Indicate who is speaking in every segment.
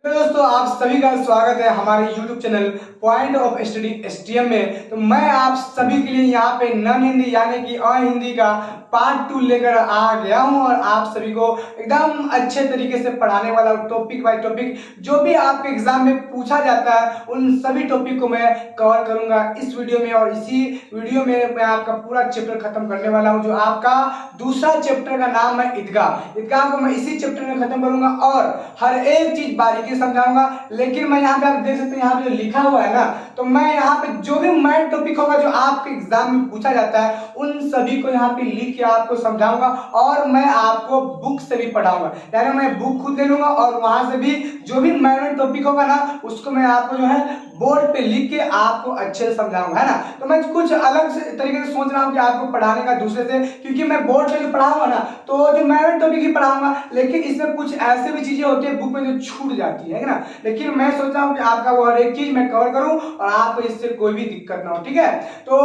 Speaker 1: तो दोस्तों आप सभी का स्वागत है हमारे YouTube channel point of study STM में। तो मैं आप सभी के लिए यहाँ पे नॉन हिंदी यानी कि अहिंदी का पार्ट 2 लेकर आ गया हूँ और आप सभी को एकदम अच्छे तरीके से पढ़ाने वाला हूँ। टॉपिक बाय टॉपिक जो भी आपके एग्जाम में पूछा जाता है उन सभी टॉपिक को मैं कवर करूंगा इस वीडियो में। और इसी वीडियो में मैं आपका पूरा चैप्टर खत्म करने वाला हूँ। जो आपका दूसरा चैप्टर का नाम है ईदगाह। ईदगाह को मैं इसी चैप्टर में खत्म करूंगा और हर एक चीज बारीकी समझाऊंगा। लेकिन मैं यहाँ पे आप देख सकते हैं यहाँ पे जो लिखा हुआ है ना, तो मैं यहाँ पे जो भी मैथ टॉपिक होगा जो आपके एग्जाम में पूछा जाता है उन सभी को यहाँ पे लिख के आपको समझाऊंगा और मैं आपको बुक से भी पढ़ाऊंगा। यानी मैं बुक खुद ले लूंगा और वहां से भी जो भी मैथ टॉपिक होगा ना उसको मैं आपको जो है बोर्ड पे लिख के आपको अच्छे से समझाऊंगा, है ना। तो मैं कुछ अलग से तरीके से सोच रहा हूँ कि आपको पढ़ाने का दूसरे से, क्योंकि मैं बोर्ड पे जो पढ़ाऊंगा ना तो जो मैथ टॉपिक ही पढ़ाऊंगा, लेकिन इसमें कुछ ऐसे भी चीजें होती है बुक में जो छूट जाती है ना। लेकिन मैं सोच रहा हूँ कि आपका वो हर एक चीज मैं कवर करूँ और आपको इससे कोई भी दिक्कत ना हो, ठीक है। तो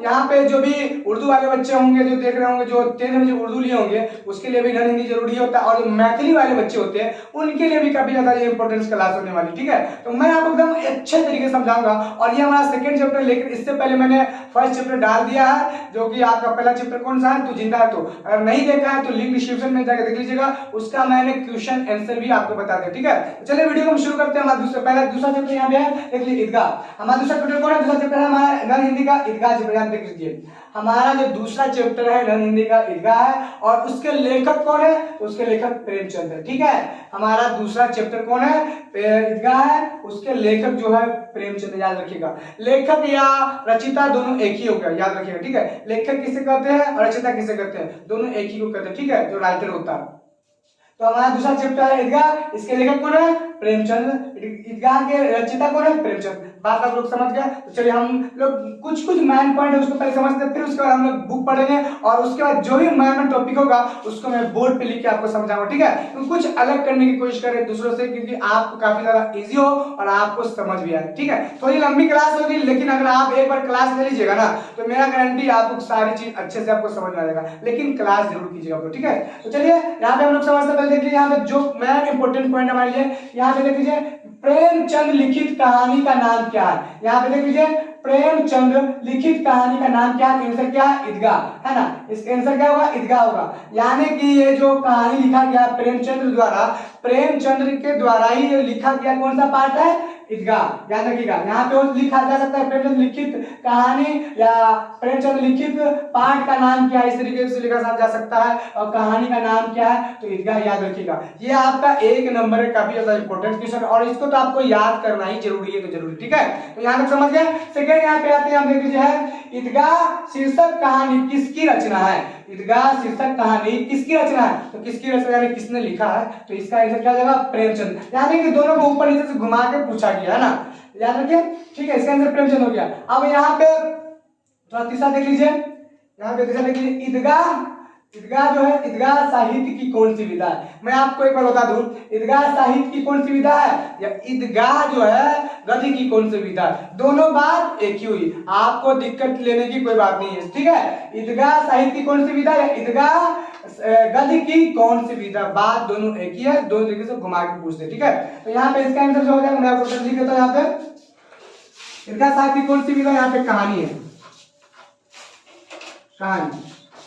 Speaker 1: यहाँ पे जो भी उर्दू वाले बच्चे होंगे जो देख रहे होंगे, जो 10th में जो उर्दू लिए होंगे उसके लिए भी नॉन हिंदी जरूरी होता है, और जो मैथिली वाले बच्चे होते हैं उनके लिए भी काफी ज्यादा इंपॉर्टेंस क्लास होने वाली, ठीक है। तो मैं आपको एकदम अच्छे तरीके से समझाऊंगा और ये हमारा सेकंड चैप्टर। लेकिन इससे पहले मैंने फर्स्ट चैप्टर डाल दिया है जो कि आपका पहला चैप्टर कौन सा है, तो जिंदा है। तो अगर नहीं देखा है तो लिंक डिस्क्रिप्शन में जाकर देख लीजिएगा, उसका मैंने क्वेश्चन आंसर भी आपको बता दिया, ठीक है। तो चलिए वीडियो को हम शुरू करते हैं। हमारा दूसरा चैप्टर यहाँ पे है, देख लीजिए ईदगाह। हमारा दूसरा चैप्टर कौन है, दूसरा चैप्टर है हमारा नॉन हिंदी का ईदगाह चैप्टर। यहाँ देख लीजिए हमारा जो दूसरा चैप्टर है नॉन हिंदी का ईदगाह है और उसके लेखक कौन है, उसके लेखक प्रेमचंद है, ठीक है। हमारा दूसरा चैप्टर कौन है, ईदगाह है, उसके लेखक जो है प्रेमचंद। याद रखिएगा लेखक या रचिता दोनों एक ही होगा, याद रखिएगा, ठीक है। लेखक किसे कहते हैं और रचिता किसे कहते हैं, दोनों एक ही को कहते हैं, ठीक है, जो राइटर होता है। तो हमारा दूसरा चैप्टर है ईदगाह, इसके लेखक कौन है, प्रेमचंद। ईदगाह के रचयिता कौन है, प्रेमचंद। बात आप लोग समझ गए। तो चलिए हम लोग कुछ मेन पॉइंट है उसको पहले समझते हैं, फिर उसके बाद हम लोग बुक पढ़ेंगे और उसके बाद जो भी मेन टॉपिक होगा उसको मैं बोर्ड पे लिख के आपको समझाऊंगा, ठीक है। तो कुछ अलग करने की कोशिश करें दूसरों से, क्योंकि आपको काफी ज्यादा इजी हो और आपको समझ भी आए, ठीक है। थोड़ी लंबी क्लास होगी लेकिन अगर आप एक बार क्लास ले लीजिएगा ना तो मेरा गारंटी आपको सारी चीज अच्छे से आपको समझ में आ जाएगा। लेकिन क्लास जरूर कीजिएगा, ठीक है। तो चलिए यहाँ पे हम लोग समझते पहले देखिए यहाँ पे जो मेन इंपॉर्टेंट पॉइंट हमारे लिए यहाँ पे देख लीजिए, प्रेमचंद लिखित कहानी का नाम क्या है। यहाँ पे देख लीजिए प्रेमचंद लिखित कहानी का नाम क्या है, आंसर क्या है, ईदगाह, है ना। इसका आंसर क्या होगा, ईदगाह होगा। यानी कि ये जो कहानी लिखा गया प्रेमचंद द्वारा, प्रेमचंद के द्वारा ही ये लिखा गया कौन सा पार्ट है, ईदगाह। याद रखिएगा यहाँ पे लिखा जा सकता है प्रेमचंद लिखित कहानी या प्रेमचंद लिखित पाठ का नाम क्या है, इस तरीके से लिखा जा सकता है। और कहानी का नाम क्या है, तो ईदगाह। याद रखिएगा ये आपका एक नंबर है, काफी ज्यादा इंपॉर्टेंट क्वेश्चन और इसको तो आपको याद करना ही जरूरी है, तो जरूरी, ठीक है। तो यहाँ तक समझ गए। सेकेंड यहाँ पे आते हैं, हम देख लीजिए है ईदगाह शीर्षक कहानी किसकी रचना है। ईदगाह शीर्षक कहानी किसकी रचना है, तो किसकी रचना यानी किसने लिखा है, तो इसका आंसर क्या जाएगा, प्रेमचंद। यानी कि दोनों को ऊपर नीचे से घुमा के पूछा गया है ना, याद रखिए, ठीक है। इसका आंसर प्रेमचंद हो गया। अब यहाँ पे थोड़ा तीसरा देख लीजिए, यहाँ पे तीसरा देख लीजिए ईदगाह जो है, ईदगाह साहित्य की कौन सी विधा है। मैं आपको एक बार बता दूं, ईदगाह साहित्य की कौन सी विधा है या ईदगाह जो है गद्य की कौन सी विधा है, दोनों बात एक ही हुई, आपको दिक्कत लेने की कोई बात नहीं है, ठीक है। ईदगाह साहित्य की कौन सी विधा या ईदगाह गद्य की कौन सी विधा, बात दोनों एक ही है, दोनों तरीके से घुमा के पूछते, ठीक है। तो यहाँ पे इसका आंसर जो हो जाएगा मैं आपको लिख देता हूँ। यहाँ पे ईदगाह साहित्य की कौन सी विधा, यहाँ पे कहानी है, कहानी,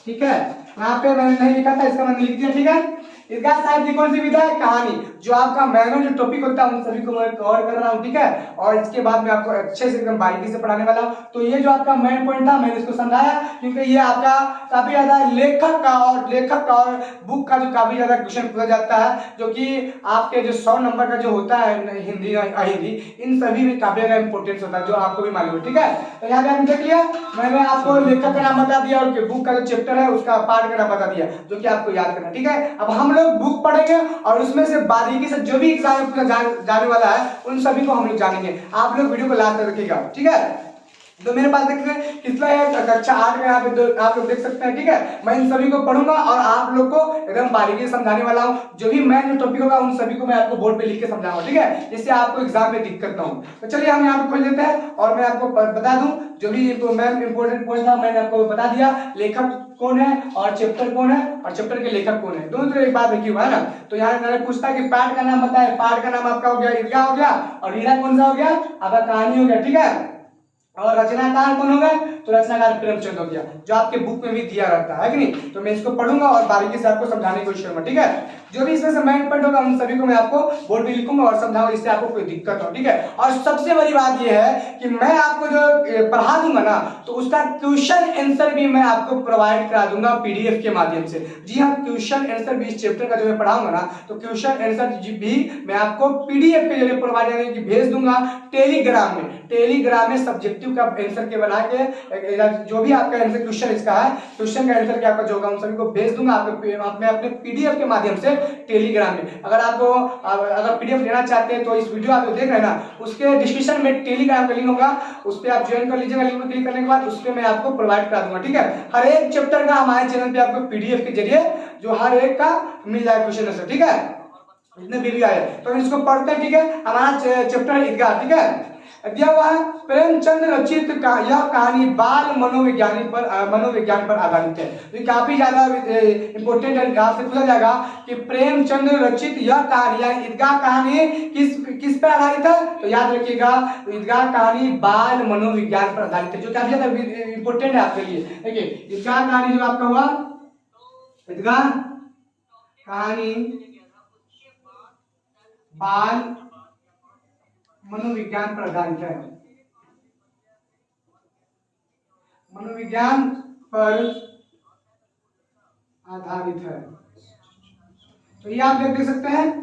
Speaker 1: ठीक है। यहाँ पे मैंने नहीं लिखा था, इसका मैंने लिख दिया, ठीक है। ईदगाह साहित्य की कौन सी विधा है, कहानी। जो आपका मैनुअल जो टॉपिक होता है उन सभी को मैं कवर कर रहा हूँ, ठीक है। और इसके बाद मैं आपको अच्छे से एकदम बारीकी से पढ़ाने वाला हूँ। तो ये जो आपका मेन पॉइंट था मैंने इसको समझाया, क्योंकि ये आपका काफी ज्यादा लेखक का और बुक का जो काफी ज्यादा क्वेश्चन पूछा जाता है, जो कि आपके जो 100 नंबर का जो होता है हिंदी अहिंदी, इन सभी में काफी ज्यादा इंपॉर्टेंस होता है, जो आपको भी मालूम है, ठीक है। तो यहाँ पे आपने देख लिया, मैंने आपको लेखक का नाम बता दिया और बुक का जो चैप्टर है उसका पार्ट का नाम बता दिया, जो कि आपको याद करना, ठीक है। अब हम लोग बुक पढ़ेंगे और उसमें से बारीकी से जो भी एग्जाम में जाने वाला है उन सभी को हम लोग जानेंगे। आप लोग वीडियो को लास्ट तक रखिएगा, ठीक है। तो मेरे पास देखिए कितना है, कक्षा 8 का यहाँ पे आप लोग देख सकते हैं। ठीक है, मैं इन सभी को पढ़ूंगा और आप लोग को एकदम बारीकी से समझाने वाला हूँ। जो भी मैं टॉपिक होगा उन सभी को मैं आपको बोर्ड पे लिख के समझाऊंगा। ठीक है, जिससे आपको एग्जाम में दिक्कत ना हो। तो चलिए हम यहाँ पे खोल लेते हैं और मैं आपको बता दूं जो भी इंपोर्टेंट पॉइंट था मैंने आपको बता दिया। लेखक कौन है और चैप्टर कौन है और चैप्टर के लेखक कौन है, दोनों तो एक बात लिखी हुआ है ना। तो यहाँ मैंने पूछता है कि पाठ का नाम बताए, पाठ का नाम आपका हो गया ईदगाह हो गया, और हीरा कौन सा हो गया आपका कहानी हो गया। ठीक है, और रचनाकार कौन होगा, तो रचनाकार प्रेमचंद हो गया, जो आपके बुक में भी दिया रहता है कि नहीं। तो मैं इसको पढ़ूंगा और बारीकी से आपको समझाने की कोशिश करूंगा। ठीक है, जो भी इसमें से मेन पॉइंट होगा उन सभी को मैं आपको बोर्ड पे लिखूंगा और समझाऊंगा, इससे आपको कोई दिक्कत हो। ठीक है, और सबसे बड़ी बात यह है कि मैं आपको जो पढ़ा दूंगा ना, तो उसका क्वेश्चन आंसर भी मैं आपको प्रोवाइड करा दूंगा पीडीएफ के माध्यम से। जी हाँ, क्वेश्चन आंसर भी इस चैप्टर का जो मैं पढ़ाऊंगा ना, तो क्वेश्चन आंसर भी मैं आपको पीडीएफ के जरिए प्रोवाइड भेज दूंगा टेलीग्राम में। टेलीग्राम में सब्जेक्टिव का आंसर के बना के जो भी आपका आंसर क्वेश्चन इसका है, क्वेश्चन का आंसर क्या आपका जो होगा उन सभी को भेज दूंगा आपको मैं अपने पीडीएफ के माध्यम से टेलीग्राम में। अगर पीडीएफ लेना चाहते हैं तो इस वीडियो आप देख रहे हैं ना, उसके डिस्क्रिप्शन में टेलीग्राम का लिंक होगा, उस पर आप ज्वाइन कर लीजिएगा। लिंक पर क्लिक करने के बाद उस पर मैं आपको प्रोवाइड करा दूंगा। ठीक है, हर एक चैप्टर का हमारे चैनल पे आपको पीडीएफ के जरिए जो हर एक का मिल जाएगा क्वेश्चन आंसर। ठीक है, इतने भी आए तो हम इसको पढ़ते हैं। ठीक है, हमारा चैप्टर ईदगाह। ठीक है, दिया हुआ है प्रेमचंद रचित यह कहानी बाल मनोविज्ञान पर आधारित है। तो काफी ज्यादा इंपोर्टेंट है, यहाँ से पूछा जाएगा कि प्रेमचंद रचित यह कहानी या ईदगाह कहानी किस पर आधारित है, तो याद रखिएगा ईदगाह कहानी बाल मनोविज्ञान पर आधारित है, जो काफी ज्यादा इंपोर्टेंट है आपके लिए। देखिए ईदगाह कहानी जो आपका हुआ, ईदगाह कहानी बाल मनोविज्ञान पर आधारित है, मनोविज्ञान पर आधारित है। तो ये आप देख सकते हैं,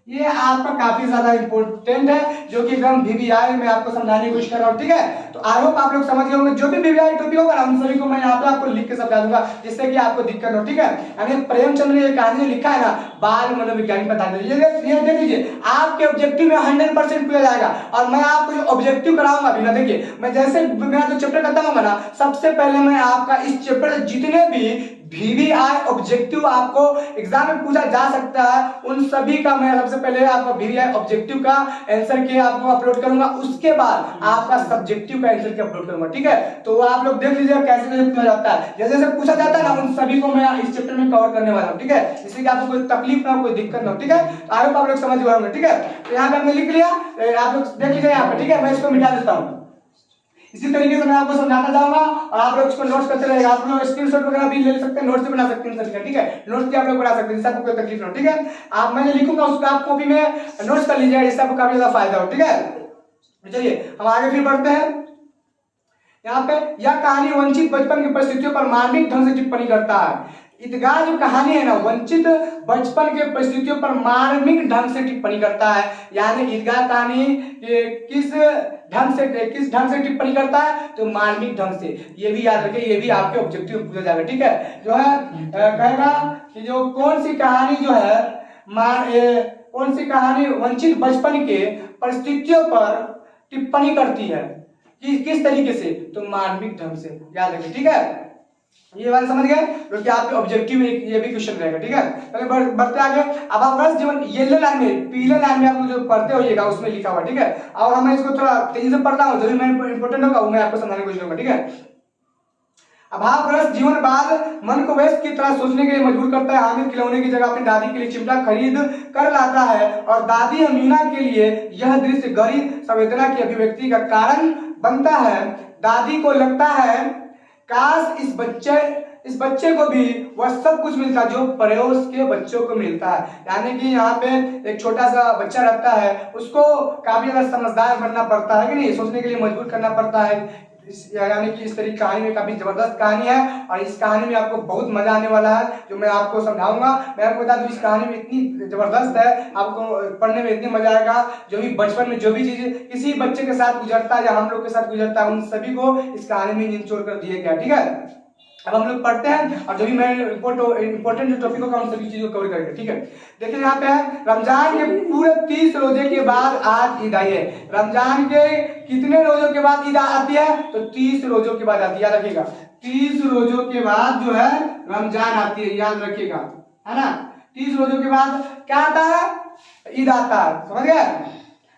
Speaker 1: ये आपका काफी ज्यादा इंपॉर्टेंट है, जो कि एकदम वीवीआई में आपको समझाने की कोशिश कर रहा हूँ। ठीक है, तो आई होप आप लोग समझ गए होंगे। जो भी वीवीआई टॉपिक होगा ना उन सभी को मैं यहाँ पे आपको लिख के समझा दूंगा, जिससे कि आपको दिक्कत हो। ठीक है, यानी प्रेमचंद ने ये कहानी लिखा है ना बाल मनोविज्ञान पर आधारित, ये देख लीजिए आपके ऑब्जेक्टिव में 100% पूरा जाएगा। और मैं आपको जो ऑब्जेक्टिव कराऊंगा अभी ना, देखिए मैं जैसे मेरा जो चैप्टर खत्म होगा ना, सबसे पहले मैं आपका इस चैप्टर से जितने भी वीवीआई ऑब्जेक्टिव आपको एग्जाम में पूछा जा सकता है उन सभी का मैं सबसे पहले आपका वीवीआई ऑब्जेक्टिव का आंसर के आपको अपलोड करूंगा, उसके बाद आपका सब्जेक्टिव का आंसर के अपलोड करूंगा। ठीक है, तो आप लोग देख लीजिए कैसे कैसे पूछा जाता है, जैसे जैसे पूछा जाता है ना उन सभी को मैं इस चैप्टर में कवर करने वाला हूँ। ठीक है, इसलिए कि आपको कोई तकलीफ ना हो, कोई दिक्कत ना हो। ठीक है, तो आई होप आप लोग समझ गए होंगे। ठीक है, तो यहाँ पे हमने लिख लिया, आप लोग देख लीजिए यहाँ पे। ठीक है, मैं इसको मिटा देता हूँ। इसी तरीके से मैं आपको समझाता जाऊंगा और आप लोग इसको नोट्स करते रहेगा। आप लोग स्क्रीनशॉट वगैरह भी ले सकते हैं, नोट्स भी बना सकते हैं सभी का। ठीक है, नोट्स भी आप लोग बना सकते हैं, जिससे आपको कोई तकलीफ ना हो। ठीक है, आप मैं लिखूंगा उसको आप कॉपी में नोट्स कर लीजिएगा, जिससे आपको काफी ज्यादा फायदा हो। ठीक है, चलिए हम आगे फिर बढ़ते हैं। यहाँ पे यह कहानी वंचित बचपन की परिस्थितियों पर मार्मिक ढंग से टिप्पणी करता है। ईदगाह जो कहानी है ना, वंचित बचपन के परिस्थितियों पर मार्मिक ढंग से टिप्पणी करता है। यानी ईदगाह कहानी किस ढंग से टिप्पणी करता है, तो मार्मिक ढंग से। ये भी याद रखिए, ये भी आपके ऑब्जेक्टिव में पूछा जाएगा। ठीक है, जो है कहेगा कि जो कौन सी कहानी जो है कौन सी कहानी वंचित बचपन के परिस्थितियों पर टिप्पणी करती है, किस तरीके से, तो मार्मिक ढंग से। याद रखिए। ठीक है, ये बात समझ गए, क्योंकि आपके ऑब्जेक्टिव में ये भी क्वेश्चन रहेगा। ठीक है, पहले बढ़ते आगे। अब आप बस जीवन येलो लाइन में, पीले लाइन में आप जो पढ़ते होइएगा उसमें लिखा हुआ। ठीक है, और मैं इसको थोड़ा तेजी से पढ़ता हूँ, जो भी मैं इंपोर्टेंट होगा वो मैं आपको समझाने की कोशिश करूंगा। ठीक है, अभावग्रस्त जीवन बाद मन को वैश्य की तरह सोचने के लिए मजबूर करता है। हामिद खिलौने की जगह अपनी दादी के लिए चिमटा खरीद कर लाता है और दादी अमीना के लिए यह दृश्य गहरी संवेदना की अभिव्यक्ति का कारण बनता है। दादी को लगता है काश इस बच्चे को भी वह सब कुछ मिलता जो पड़ोस के बच्चों को मिलता है। यानी कि यहाँ पे एक छोटा सा बच्चा रहता है, उसको काफी ज्यादा समझदार बनना पड़ता है कि नहीं, सोचने के लिए मजबूर करना पड़ता है। यानी कि इस तरीके कहानी में काफी जबरदस्त कहानी है और इस कहानी में आपको बहुत मजा आने वाला है, जो मैं आपको समझाऊंगा। मैं आपको बता दूं इस कहानी में इतनी जबरदस्त है, आपको पढ़ने में इतनी मजा आएगा। जो भी बचपन में जो भी चीज किसी बच्चे के साथ गुजरता है या हम लोग के साथ गुजरता है, उन सभी को इस कहानी में निचोड़ कर दिया गया। ठीक है, अब हम लोग पढ़ते हैं और जो भी मैं इंपॉर्टेंट जो टॉपिक होगा उन सभी चीजों को कवर करेंगे, ठीक है। देखिए यहाँ पे है रमजान के पूरे 30 रोजे के बाद आज ईद आई है। रमजान के कितने रोजों के बाद ईद आती है? तो 30 रोजों के बाद आती है, याद रखिएगा। 30 रोजों के बाद जो है रमजान आती है, याद रखिएगा, है ना। 30 रोजों के बाद क्या आता है? ईद आता है, समझ गए।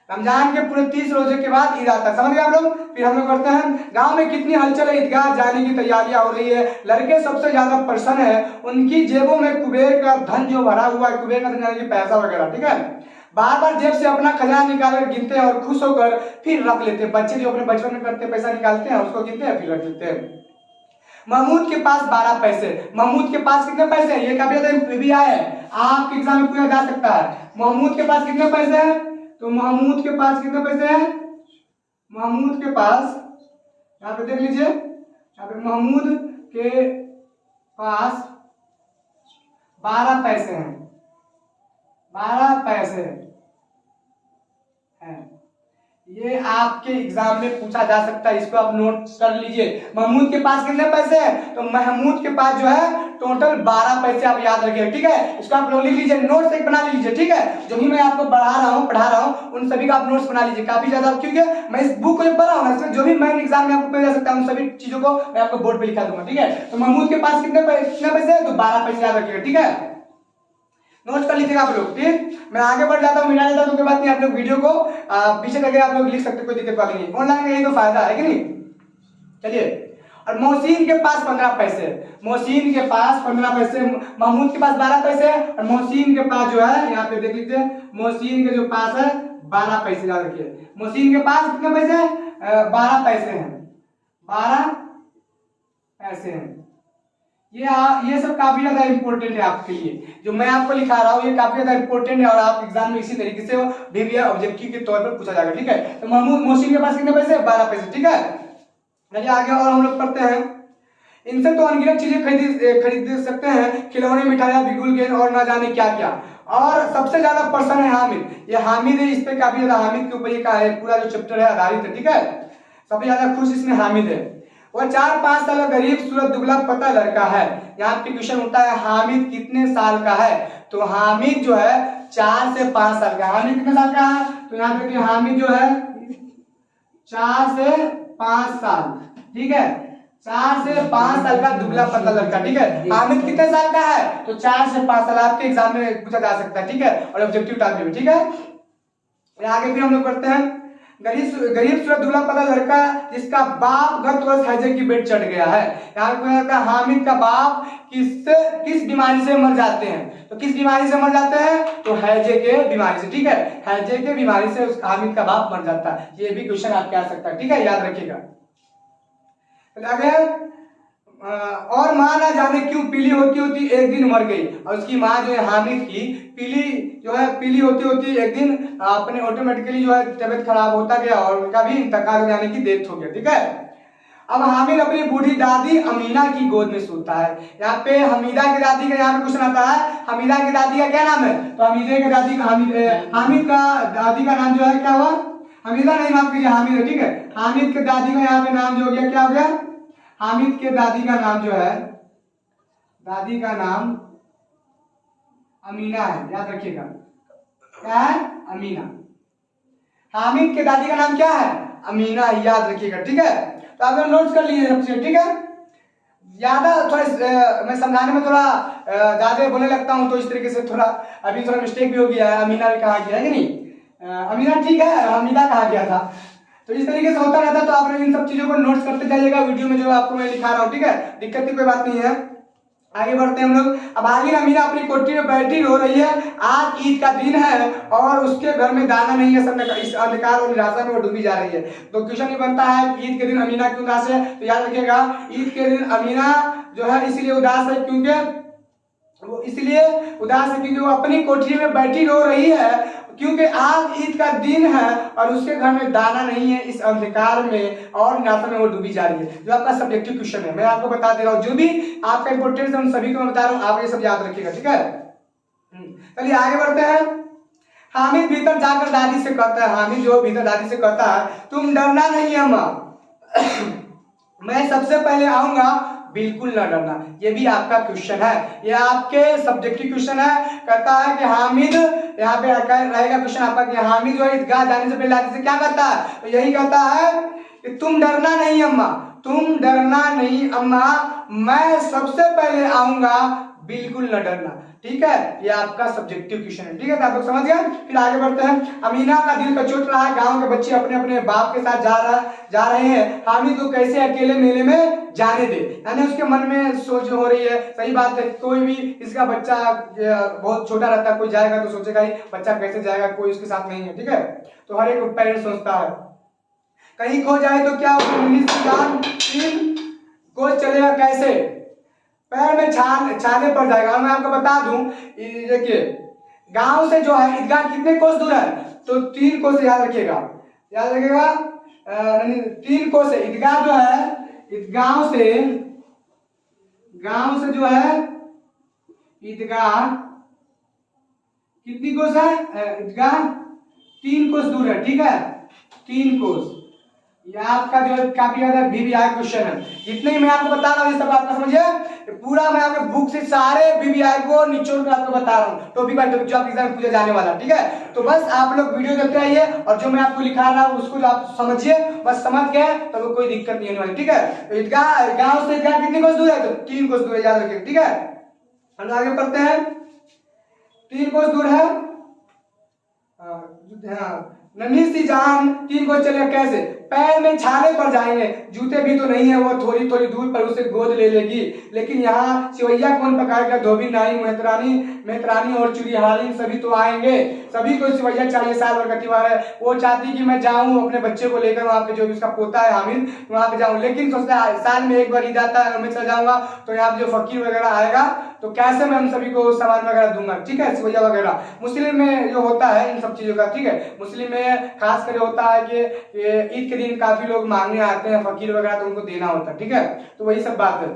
Speaker 1: रमजान के पूरे 30 रोजे के बाद ईद आता है, समझ गए आप लोग। फिर हम लोग करते हैं गांव में कितनी हलचल है, ईदगाह जाने की तैयारियां हो रही है। लड़के सबसे ज्यादा प्रसन्न है, उनकी जेबों में कुबेर का धन जो भरा हुआ है, कुबेर का धन यानी कि पैसा वगैरह, ठीक है। बार बार जेब से अपना खजाना निकाल कर गिनते हैं और खुश होकर फिर रख लेते हैं। बच्चे जो अपने बचपन में करते पैसा निकालते हैं, उसको गिनते हैं फिर रख लेते हैं। महमूद के पास 12 पैसे। महमूद के पास कितने पैसे हैं? ये काफी भी आया है, आपके एग्जाम में पूछा जा सकता है। महमूद के पास कितने पैसे हैं? तो महमूद के पास कितने पैसे हैं? महमूद के पास, यहाँ पे देख लीजिए, यहाँ पे महमूद के पास 12 पैसे हैं, 12 पैसे हैं। ये आपके एग्जाम में पूछा जा सकता है, इसको आप नोट कर लीजिए। महमूद के पास कितने पैसे हैं? तो महमूद के पास जो है टोटल 12 पैसे, आप याद रखिए, ठीक है। इसको आप लोग लिख लीजिए, नोट्स एक बना लीजिए, ठीक है। जो भी मैं आपको पढ़ा रहा हूँ उन सभी का आप नोट्स बना लीजिए काफी ज्यादा, क्योंकि मैं इस बुक को जब पढ़ा हूँ इसमें जो भी मैं एग्जाम में आपको पूछा जा सकता है उन सभी चीजों को मैं आपको बोर्ड पे लिखा दूंगा, ठीक है। तो महमूद के पास कितने पैसे हैं? तो 12 पैसे, याद रखिएगा, ठीक है। नोट कर लीजिएगा आप लोग, ठीक। मैं आगे बढ़ जाता हूँ, मिटा देता हूँ, तो कोई बात नहीं, आप लोग वीडियो को पीछे करके आप लोग लिख सकते, कोई दिक्कत वाली नहीं। ऑनलाइन का यही तो फायदा है कि नहीं। चलिए, और मोहसिन के पास 15 पैसे। मोहसिन के पास 15 पैसे, महमूद के पास 12 पैसे और मोहसिन के पास जो है, यहाँ पे देख लीजिए, मोहसिन के जो पास है 12 पैसे, याद रखिए। मोहसिन के पास कितने पैसे? 12 पैसे हैं, 12 पैसे हैं। ये सब काफी ज्यादा इंपॉर्टेंट है आपके लिए, जो मैं आपको लिखा रहा हूँ ये काफी ज्यादा इंपॉर्टेंट है और आप एग्जाम में इसी तरीके से भी ऑब्जेक्टिव के तौर पर पूछा जाएगा, ठीक है। तो महमूद मोहसिन के पास कितने पैसे? 12 पैसे, ठीक है। चलिए आगे और हम लोग पढ़ते हैं। इनसे तो अनगिनत चीजें खरीद सकते हैं, खिलौने, मिठाइयाँ, बिगुल, गेंद और ना जाने क्या क्या। और सबसे ज्यादा पर्सन है हामिद। ये हामिद है, इस पे काफी ज्यादा हामिद के ऊपर ये का है पूरा जो चैप्टर है आधारित है, ठीक है। सबसे ज्यादा खुश इसमें हामिद है। वह 4-5 साल का गरीब सूरत दुबला पतला लड़का है। यहाँ पे क्वेश्चन होता है हामिद कितने साल का है? तो हामिद जो है 4 से 5 साल का। हामिद कितने साल का है? तो यहाँ पे हामिद जो है 4 से 5 साल, ठीक है। 4 से 5 साल का दुबला पतला लड़का, ठीक है। हामिद कितने साल का है? तो 4 से 5 साल, आपके एग्जाम में पूछा जा सकता है, ठीक है, और ऑब्जेक्टिव टाइप में, ठीक है। आगे फिर हम लोग करते हैं गरीब सूरत दुबला पतला लड़का जिसका बाप गत वर्ष हैजे की बेट चढ़ गया है। यहाँ पे हामिद का बाप किस बीमारी से मर जाते हैं? तो किस बीमारी से मर जाते हैं? तो हैजे के बीमारी से, ठीक है। हैजे के बीमारी से उस हामिद का बाप मर जाता है। ये भी क्वेश्चन आपके आ सकता है, ठीक है, याद रखिएगा। आगे और माँ ना जाने क्यों पीली होती होती एक दिन मर गई। और उसकी माँ जो है हामिद की पीली होती होती एक दिन अपने ऑटोमेटिकली जो है तबीयत खराब होता गया और उनका भी इंतकाल हो जाने की डेथ हो गया, ठीक है। अब हामिद अपनी बूढ़ी दादी अमीना की गोद में सोता है। यहाँ पे हमीदा की दादी का यहाँ पे क्वेश्चन आता है, हमीदा की दादी का क्या नाम है? तो हमीदे की दादी हामिद का दादी का नाम जो है क्या हुआ? हमीदा नहीं, माफ कीजिए, हामिद है, ठीक है। हामिद के दादी का यहाँ पे नाम जो हो गया, क्या हो गया? हामिद के दादी का नाम जो है, दादी का नाम अमीना है, याद रखिएगा, क्या है? अमीना। हामिद के दादी का नाम क्या है? अमीना, याद रखिएगा, ठीक है। तो आप लोग नोट्स कर लीजिए सबसे, ठीक है। ज्यादा थोड़ा मैं समझाने में थोड़ा ज्यादा बोलने लगता हूँ, तो इस तरीके से थोड़ा अभी थोड़ा मिस्टेक भी हो गया है। अमीना भी कहा गया है कि नहीं? अमीना ठीक है, हमीदा कहा गया था। तो इस तरीके से होता रहता है, तो आप लोग इन सब चीजों को नोट्स करते जाइएगा वीडियो में जो आपको मैं लिखा रहा हूँ, ठीक है। दिक्कत की कोई बात नहीं है। आगे बढ़ते हैं हम लोग। अब आगे अमीना अपनी कोठी में बैठी रो रही है। आज ईद का दिन है और उसके घर में दाना नहीं है, सब इस अंधकार और निराशा में वो डूबी जा रही है। तो क्वेश्चन ये बनता है ईद के दिन अमीना क्यों उदास है? तो याद रखिएगा, ईद के दिन अमीना जो है इसलिए उदास है क्योंकि वो अपनी कोठरी में बैठी रो रही है, क्योंकि आज ईद का दिन है और उसके घर में दाना नहीं है, इस अंधकार में और निराशा में वो डूबी जा रही है। जो आपका सब्जेक्टिव क्वेश्चन है, मैं आपको बता दे रहा हूँ, जो भी आपका इंपोर्टेंस है उन सभी को मैं बता रहा हूँ, आप ये सब याद रखिएगा, ठीक है। चलिए आगे बढ़ते हैं। हामिद भीतर जाकर दादी से कहता है, हामिद जो भीतर दादी से कहता है, तुम डरना नहीं है माँ, मैं सबसे पहले आऊंगा, बिल्कुल ना डरना। ये भी आपका क्वेश्चन है, ये आपके सब्जेक्टिव क्वेश्चन है। कहता है कि हामिद, यहाँ पे रहेगा क्वेश्चन आपका कि हामिद जो है ईदगाह जाने से पहले आदमी से क्या कहता है, तो यही कहता है कि तुम डरना नहीं अम्मा, तुम डरना नहीं अम्मा, मैं सबसे पहले आऊंगा, बिल्कुल न डरना। ठीक है, ये आपका सब्जेक्टिव क्वेश्चन है। ठीक है, तो आप लोग समझ गए। फिर आगे बढ़ते हैं। अमीना का दिल कचोट रहा है, गांव के बच्चे अपने अपने बाप के साथ जा रहे हैं, हामिद को कैसे अकेले मेले में जाने दे। यानी उसके मन में सोच हो रही है, सही बात है, कोई भी इसका बच्चा बहुत छोटा रहता है, कोई जाएगा तो सोचेगा ही बच्चा कैसे जाएगा, कोई उसके साथ नहीं है। ठीक है, तो हर एक पेरेंट्स सोचता है कहीं खो जाए तो क्या कोच चलेगा कैसे, पैर में छाले पड़ जाएगा। मैं आपको बता दूं, देखिए गांव से जो है ईदगाह कितने कोस दूर है, तो 3 कोस, याद रखिएगा, याद रखिएगा 3 कोस है ईदगाह जो है। गांव से जो है ईदगाह कितनी कोस है, ईदगाह 3 कोस दूर है। ठीक है, 3 कोस। ये आपका जो है काफी ज्यादा VVI क्वेश्चन है। जितने ही मैं आपको बता रहा हूँ ये सब आपका समझिए, पूरा मैं आपके बुक से सारे VVI को निचोड़ कर आपको बता रहा हूँ, टॉपिक बाय टॉपिक जो आप एग्जाम पूछे जाने वाला। ठीक है, तो बस आप लोग वीडियो देखते रहिए और जो मैं आपको लिखा रहा हूँ उसको आप समझिए, बस समझ गए तो कोई दिक्कत नहीं होने वाली। ठीक है, तो ईदगाह गांव से ईदगाह कितनी कोस दूर है, तो 3 कोस दूर है, याद रखिए। ठीक है, हम आगे बढ़ते हैं। 3 कोस दूर है, नन्ही सी जान 3 कोस चलेगा कैसे, पैर में छाले पड़ जाएंगे, जूते भी तो नहीं है, वो थोड़ी थोड़ी दूर पर उसे गोद ले लेगी, लेकिन यहाँ सिवैया कौन पकाएगा, धोबी नाई मेहतरानी और चुड़ीहारी सभी तो आएंगे, सभी को सिवैया चाहिए, साल भर का त्योहार है। वो चाहती कि मैं जाऊं अपने बच्चे को लेकर वहां पे, जो उसका पोता है हामिद, वहां पे जाऊं, लेकिन सोचता है साल में एक बार ईद आता है, मैं चला जाऊंगा तो यहाँ पे जो फकीर वगैरह आएगा तो कैसे मैं हम सभी को सामान वगैरह दूंगा। ठीक है, सिवैया वगैरह मुस्लिम में जो होता है इन सब चीजों का। ठीक है, मुस्लिम में खास कर होता है कि ईद के दिन काफी लोग मांगने आते हैं फकीर वगैरह, तो उनको देना होता है। ठीक है, तो वही सब बात है।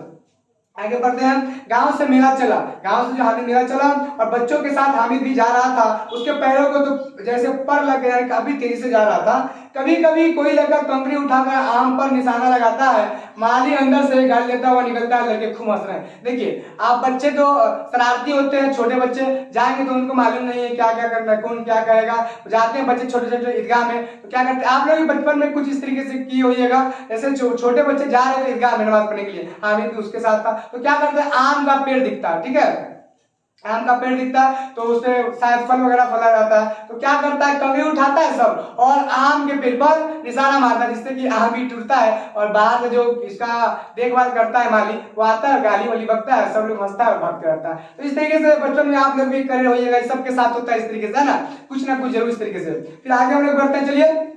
Speaker 1: आगे बढ़ते हैं। गांव से मेला चला, गांव से जो हामिद मेला चला और बच्चों के साथ हामिद भी जा रहा था, उसके पैरों को तो जैसे पर लग गया, काफी तेजी से जा रहा था। कभी कभी कोई लड़का कंकड़ी उठाकर आम पर निशाना लगाता है, माली अंदर से गाली लेता हुआ निकलता है, लड़के खूब हंस रहे हैं। देखिए आप बच्चे तो शरारती होते हैं, छोटे बच्चे जाएंगे तो उनको मालूम नहीं है क्या क्या करना है, कौन क्या कहेगा, जाते हैं बच्चे छोटे छोटे ईदगाह में, तो क्या करते हैं आप लोग भी बचपन में कुछ इस तरीके से की होइएगा, जैसे छोटे बच्चे जा रहे थे ईदगाह में नमाज पढ़ने के लिए, हामिद भी उसके साथ था, तो क्या करते हैं आम का पेड़ दिखता है। ठीक है, आम का पेड़ दिखता है तो उससे शायद फल वगैरह फला रहता है, तो क्या करता है कंकड़ी उठाता है सब और आम के पेड़ पर निशाना मारता है, जिससे कि आम भी टूटता है और बाहर से जो इसका देखभाल करता है माली, वो आता है गाली वाली बकता है, सब लोग हंसता है और भागते रहता है। तो इस तरीके से बचपन में आप लोग भी करे होइएगा, सबके साथ होता है इस तरीके से, है ना, कुछ ना कुछ जरूर इस तरीके से। फिर आगे हम लोग बढ़ते हैं, चलिए।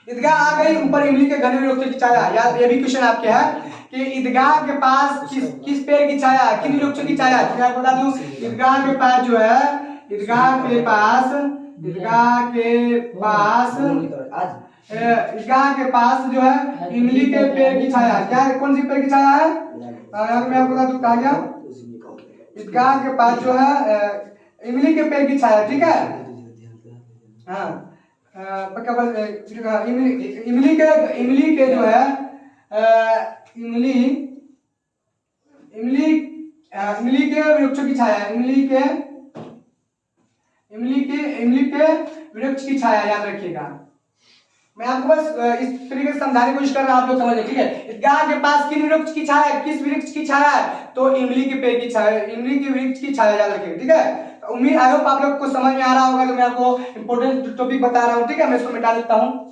Speaker 1: ईदगाह आ गई, ऊपर इमली के घने वृक्ष की छाया, याद ये भी क्वेश्चन आपके है कि ईदगाह के पास किस पेड़ की छाया, किन वृक्षों की छाया। तो मैं बता दूं ईदगाह के पास जो है, ईदगाह के पास जो है इमली के पेड़ की छाया। क्या कौन सी पेड़ की छाया है, मैं आपको बता दूं कहा गया, ईदगाह के पास जो है इमली के पेड़ की छाया। ठीक है, हाँ इमली के जो है इमली के वृक्षों की छाया, इमली के वृक्ष की छाया, याद रखिएगा। मैं आपको बस इस तरीके से समझाने की कोशिश कर रहा हूं, आप लोग समझे। ठीक है, ईदगाह के पास किन वृक्ष की छाया, किस वृक्ष की छाया है, तो इमली के पेड़ की छाया, इमली के वृक्ष की छाया, याद रखिएगा। ठीक है, उम्मीद आई होप आप लोग को समझ में आ रहा होगा, जो मैं आपको इंपॉर्टेंट टॉपिक बता रहा हूँ। ठीक है, मैं इसको मिटा देता हूँ।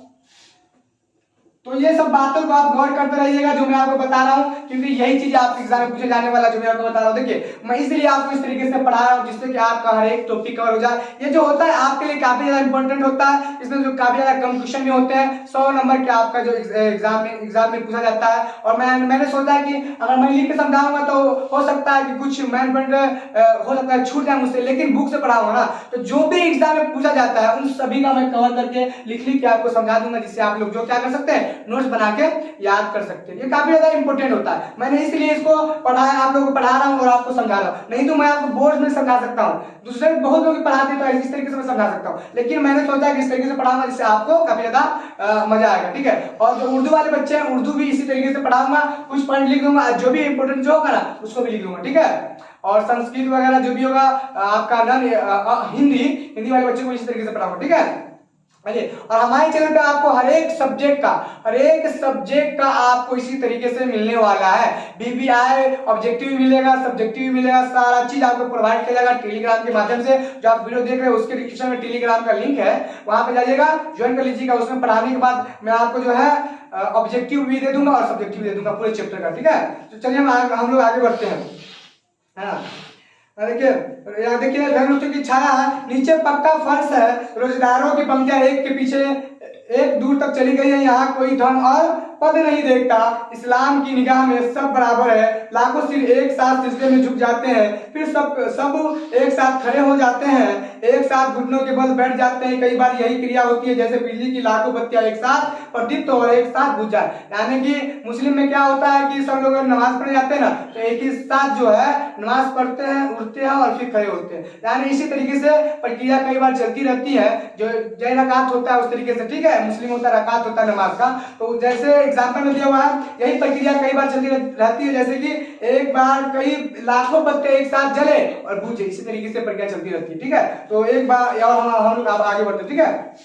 Speaker 1: तो ये सब बातों को आप गौर करते रहिएगा जो मैं आपको बता रहा हूँ, क्योंकि यही चीज आपके एग्जाम में पूछे जाने वाला जो मैं आपको बता रहा हूँ। देखिए मैं इसलिए आपको इस तरीके से पढ़ा रहा हूँ जिससे कि आपका हर एक टॉपिक कवर हो जाए। ये जो होता है आपके लिए काफी ज्यादा इंपॉर्टेंट होता है, इसमें जो काफी ज्यादा कम क्वेश्चन भी होते हैं, 100 नंबर के आपका जो एग्जाम में पूछा जाता है। और मैंने सोचा कि अगर मैं लिख के समझाऊंगा तो हो सकता है कि कुछ मैन हो सकता है छूट जाए मुझसे, लेकिन बुक से पढ़ाऊंगा ना, तो जो भी एग्जाम में पूछा जाता है उन सभी का मैं कवर करके लिख के आपको समझा दूंगा, जिससे आप लोग जो क्या कर सकते हैं नोट्स बना के याद कर सकते हैं। ये काफी ज्यादा इंपॉर्टेंट होता है, मैंने इसलिए इसको पढ़ाया, आप लोगों को पढ़ा रहा हूँ और आपको समझा रहा हूँ। नहीं तो मैं आपको बोर्ड में समझा सकता हूँ, दूसरे बहुत लोग पढ़ाते तो इस तरीके से मैं समझा सकता हूँ, लेकिन मैंने सोचा कि इस तरीके से पढ़ाऊंगा जिससे आपको काफी ज्यादा मजा आएगा। ठीक है, और जो उर्दू वाले बच्चे हैं उर्दू भी इसी तरीके से पढ़ाऊंगा, कुछ पॉइंट लिख दूंगा, जो भी इंपॉर्टेंट जो होगा ना उसको भी लिख दूंगा। ठीक है, और संस्कृत वगैरह जो भी होगा आपका हिंदी वाले बच्चों को इसी तरीके से पढ़ाऊंगा। ठीक है, और हमारे चैनल पे आपको हर एक सब्जेक्ट का आपको इसी तरीके से मिलने वाला है। बीबीआई ऑब्जेक्टिव भी मिलेगा, सब्जेक्टिव भी मिलेगा, सारा चीज आपको प्रोवाइड किया जाएगा टेलीग्राम के माध्यम से। जो आप वीडियो देख रहे हैं उसके डिस्क्रिप्शन में टेलीग्राम का लिंक है, वहां पे जाइएगा, ज्वाइन कर लीजिएगा। उसमें पढ़ाने के बाद मैं आपको जो है ऑब्जेक्टिव भी दे दूंगा और सब्जेक्टिव भी दे दूंगा पूरे चैप्टर का। ठीक है, तो चलिए हम लोग आगे बढ़ते हैं। हाँ, देखिए यहाँ देखिए धनुष की छाया है, नीचे पक्का फर्श है, रोजगारों की पंक्तियां एक के पीछे एक दूर तक चली गई है, यहाँ कोई धन और पद नहीं देखता, इस्लाम की निगाह में सब बराबर है, लाखों सिर एक साथ सिजदे में झुक जाते हैं, फिर सब एक साथ खड़े हो जाते हैं, एक साथ घुटनों के बल बैठ जाते हैं। कई बार यही क्रिया होती है जैसे बिजली की लाखों बत्तियां एक साथ प्रदीप्त और एक साथ बुझ जाए। यानी कि मुस्लिम में क्या होता है कि सब लोग नमाज पढ़ने जाते हैं ना, तो एक ही साथ जो है नमाज पढ़ते हैं, उठते हैं और फिर खड़े होते हैं। यानी इसी तरीके से प्रक्रिया कई बार चलती रहती है, जो जय रकात होता है उस तरीके से। ठीक है, मुस्लिम होता है रकात होता है नमाज का, तो जैसे एग्जाम्पल में दिया हुआ है यही प्रक्रिया कई बार चलती रहती है, जैसे कि एक बार कई लाखों पत्ते एक साथ जले और बुझे, इसी तरीके से प्रक्रिया चलती रहती है। ठीक है, तो एक बार और हम लोग आगे बढ़ते हैं। ठीक है,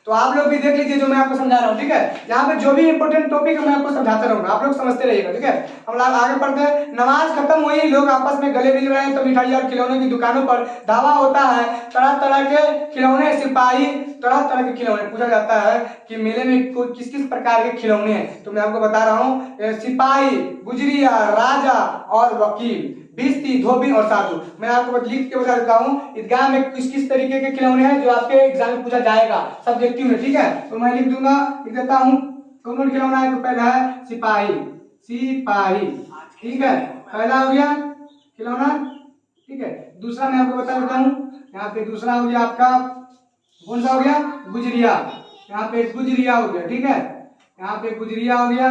Speaker 1: तो आप लोग भी देख लीजिए जो मैं आपको समझा रहा हूँ। ठीक है, यहाँ पे जो भी इंपॉर्टेंट टॉपिक है मैं आपको समझाता रहूंगा, आप लोग समझते रहिएगा। ठीक है, हम लोग आगे पढ़ते हैं। नमाज खत्म हुई, लोग आपस में गले मिल रहे हैं, तो मिठाई और खिलौने की दुकानों पर धावा होता है, तरह तरह के खिलौने, सिपाही, तरह तरह के खिलौने। पूछा जाता है कि मेले में किस किस प्रकार के खिलौने हैं, तो मैं आपको बता रहा हूँ, सिपाही, गुजरिया, राजा और वकील, भिश्ती, धोबी और साधु। मैं आपको लिख के बता देता हूँ ईदगाह में किस किस तरीके के खिलौने हैं जो आपके एग्जाम में पूछा जाएगा सब्जेक्टिव में। ठीक है, तो मैं लिख दूंगा, लिख देता हूँ कौन कौन खिलौना है। तो पहला है सिपाही, ठीक है, पहला हो गया खिलौना। ठीक है, दूसरा मैं आपको बता देता हूँ, यहाँ पे दूसरा हो गया आपका कौन सा हो गया, गुजरिया, यहाँ पे गुजरिया हो गया। ठीक है, यहाँ पे गुजरिया हो गया।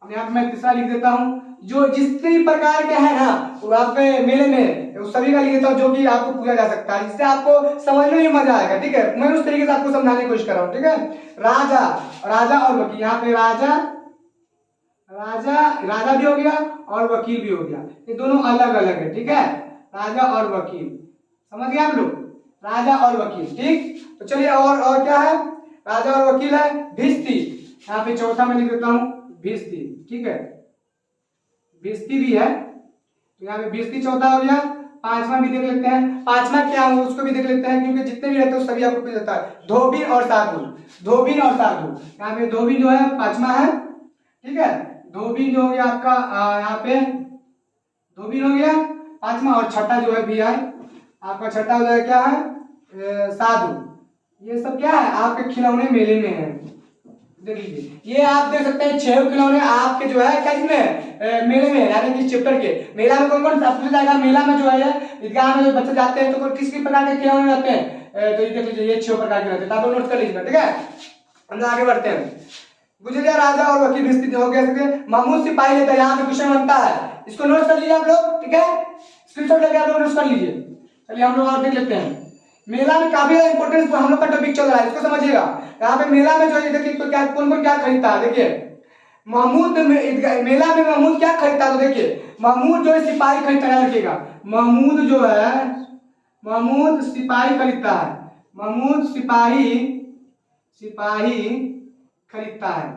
Speaker 1: अब यहाँ पे मैं तीसरा लिख देता हूँ, जो जितने प्रकार के हैं ना वो आपके मेले में उस सभी का लिख देता हूँ जो कि आपको पूछा जा सकता है, जिससे आपको समझने में मजा आएगा। ठीक है, मैं उस तरीके से आपको समझाने की कोशिश कर रहा हूँ। ठीक है, राजा और वकील, यहाँ पे राजा भी हो गया और वकील भी हो गया, ये दोनों अलग अलग है। ठीक है, राजा और वकील, समझ गए आप लोग, राजा और वकील। ठीक, तो चलिए और क्या है, राजा और वकील है। भिश्ती, यहाँ पे चौथा में लिख देता हूँ भिश्ती। ठीक है, भिश्ती भी है, तो यहाँ पे भिश्ती चौथा हो गया। पांचवा भी देख लेते हैं, पांचवा क्या हो उसको भी देख लेते हैं, क्योंकि जितने भी रहते हैं सभी आपको पूछ जाता है। धोबीन और साधु, यहाँ पे धोबीन जो है पांचवा है। ठीक है, धोबीन जो हो गया आपका यहाँ पे धोबीन हो गया पांचवा, और छठा जो है भी है आपका, छठा हो जाएगा क्या है, साधु। ये सब क्या है आपके खिलौने मेले में है, देख लीजिए। ये आप देख सकते हैं 6 खिलौने आपके जो है क्या में मेले में, यानी कि चैप्टर के मेला में कौन कौन पूछा जाएगा। मेला में जो है ईदगाह में जो बच्चे जाते हैं तो किस किस प्रकार के खिलौने रहते हैं, तो ये देख लीजिए, ये 6 प्रकार के रहते हैं, आप नोट कर लीजिएगा। ठीक है, हम आगे बढ़ते हैं। गुजरिया, राजा और वकील भिश्ती हो गया। महमूद सिपाही लेता है, यहाँ पे क्वेश्चन बनता है, इसको नोट कर लीजिए आप लोग। ठीक है, स्क्रीनशॉट लेके आप लोग नोट कर लीजिए। चलिए हम लोग और देख लेते हैं। मेला में काफी ज्यादा इंपॉर्टेंस हम लोग का टॉपिक चल रहा है, इसको समझिएगा। यहाँ पे मेला में जो है देखिए तो क्या कौन कौन क्या खरीदता है, देखिए महमूद मेला में महमूद क्या खरीदता है, तो देखिए महमूद जो है सिपाही खरीदता है, रखिएगा महमूद जो है महमूद सिपाही खरीदता है, महमूद सिपाही खरीदता है।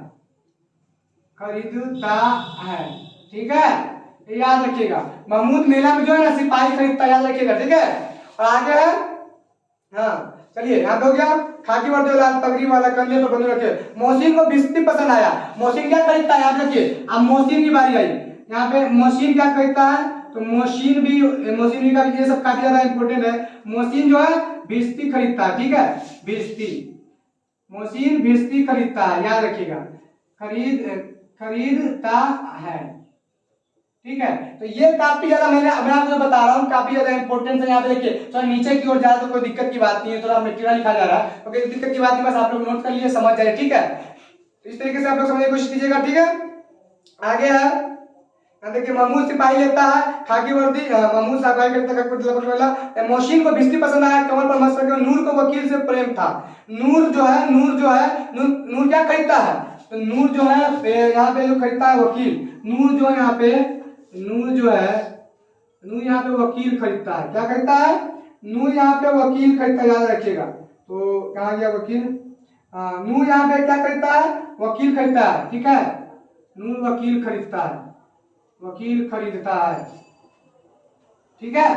Speaker 1: ठीक है, याद रखिएगा, महमूद मेला में जो है ना सिपाही खरीदता है, याद रखिएगा। ठीक है, और आगे है, हाँ चलिए यहाँ पे हो गया खाकी वर्दी वाला पगड़ी वाला कंधे पर बंधु रखे। मोहसिन को भिश्ती पसंद आया, मोहसिन क्या खरीदता है, याद रखिए। अब मोहसिन की बारी आई, यहाँ पे मोहसिन क्या खरीदता है, तो मोहसिन भी का भी ये सब काफी ज्यादा इंपॉर्टेंट है। मोहसिन जो है भिश्ती खरीदता है। ठीक है, मोहसिन भिश्ती खरीदता है, याद रखिएगा, खरीदता है। ठीक है, तो ये काफी ज्यादा मैं आपको बता रहा हूँ, काफी ज्यादा इंपॉर्टेंस है। यहाँ पे देखिए थोड़ा नीचे की ओर जा तो कोई दिक्कत की बात नहीं है, थोड़ा मटेरियल लिखा जा रहा है, ओके, दिक्कत की बात नहीं, बस आप लोग नोट कर लिए, समझ जाए। ठीक है, तो इस तरीके से आप लोग समझने की कोशिश कीजिएगा, ठीक है। आगे है, देखिए महमूद सिपाही लेता है खाकी वर्दी, महमूद सिपाही करता है मोहसिन को भिश्ती पसंद आया, कमर पर मस्त करके नूर को वकील से प्रेम था। नूर जो है नूर क्या खरीदता है, तो नूर जो है यहाँ पे जो खरीदता है वकील, नूर जो है यहाँ पे नूर यहाँ पे वकील खरीदता है, क्या खरीदता है, नूर यहाँ पे वकील खरीदता है, याद रखिएगा। तो कहाँ गया वकील, नूर यहाँ पे क्या खरीदता है, वकील खरीदता है, ठीक है, नूर वकील खरीदता है, ठीक है।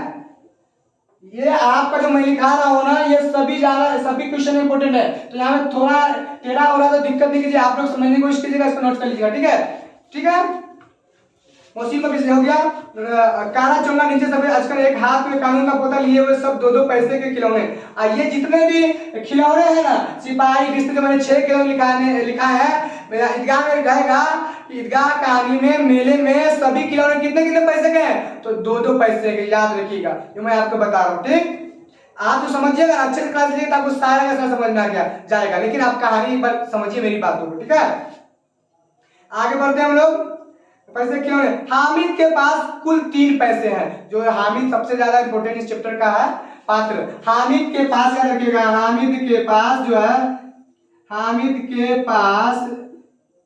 Speaker 1: ये आपका जो मैं लिखा रहा हूं ना, ये सभी क्वेश्चन इंपोर्टेंट है, तो यहाँ में थोड़ा टेढ़ा हो रहा तो दिक्कत नहीं कीजिए, आप लोग समझने की कोशिश कीजिएगा, इसको नोट कर लीजिएगा, ठीक है। मोहसिन को हो गया, काला चोंगा नीचे सफेद अजगर, एक हाथ में कानून का पोता लिए हुए, सब 2-2 पैसे के खिलौने। ये जितने भी खिलौने हैं ना, सिपाही रिश्ते जो मैंने 6 खिलौने लिखा है, मेरा ईदगाह में रहेगा, ईदगाह कहानी में मेले में सभी खिलौने कितने पैसे के हैं, तो 2-2 पैसे के, याद रखिएगा, ये मैं आपको बता रहा हूँ, ठीक। आप जो समझिएगा अच्छे से क्लास लीजिएगा, आपको सारा का सारा समझ में आ जाएगा, लेकिन आप कहानी एक बार समझिए मेरी बातों को, ठीक है। आगे बढ़ते हैं हम लोग, पैसे खिलौने। हामिद के पास कुल 3 पैसे हैं, जो हामिद सबसे ज्यादा इंपोर्टेंट इस चैप्टर का है पात्र। हामिद के पास क्या रखिएगा, हामिद के पास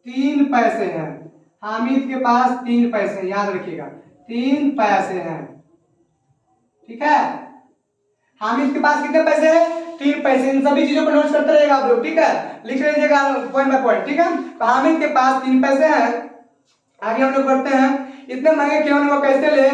Speaker 1: 3 पैसे हैं, हामिद के पास 3 पैसे, याद रखिएगा 3 पैसे हैं, ठीक है। हामिद के पास कितने पैसे हैं, 3 पैसे। इन सभी चीजों को नोट करते रहेगा आप लोग, ठीक है, लिख लीजिएगा पॉइंट बाय पॉइंट, ठीक है। तो हामिद के पास 3 पैसे हैं। आगे हम लोग बढ़ते हैं, इतने महंगे खिलौने को कैसे ले,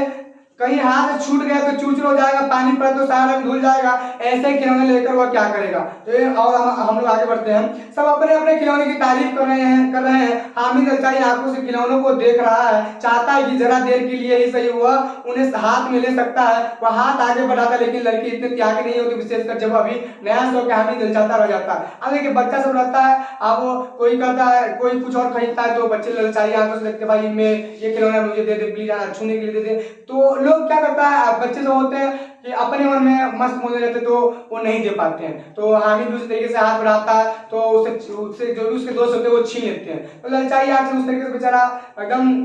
Speaker 1: कहीं हाथ छूट गया तो चूचर हो जाएगा, पानी पड़ा तो सारा रंग धुल जाएगा, ऐसे खिलौने लेकर वह क्या करेगा। तो ये और हम लोग आगे बढ़ते हैं, सब अपने अपने खिलौने की तारीफ कर रहे हैं। हामिद अलचाई आंखों से खिलौनों को देख रहा है, चाहता है कि जरा देर के लिए ही सही हुआ उन्हें हाथ में ले सकता है। वह हाथ आगे बढ़ाता है, लेकिन लड़की इतनी त्यागी नहीं होती, विशेषकर जब अभी नया शौक हामिद ललचाता रह जाता है। अब देखिए बच्चा सब रहता है, अब कोई कहता है, कोई कुछ और खरीदता है, तो बच्चे ललचाई आंखों से देखते, भाई मैं ये खिलौना मुझे दे दे प्लीज, छूने के लिए दे दे। तो लोग क्या करता है, बच्चे जो होते हैं कि अपने मन में मस्त मोने रहते, तो वो नहीं दे पाते हैं। तो हामिद उस तरीके से हाथ बढ़ाता है, तो उससे जो भी उसके दोस्त होते हैं वो छीन लेते हैं। तो ललचाई आंख से उस तरीके से बेचारा एकदम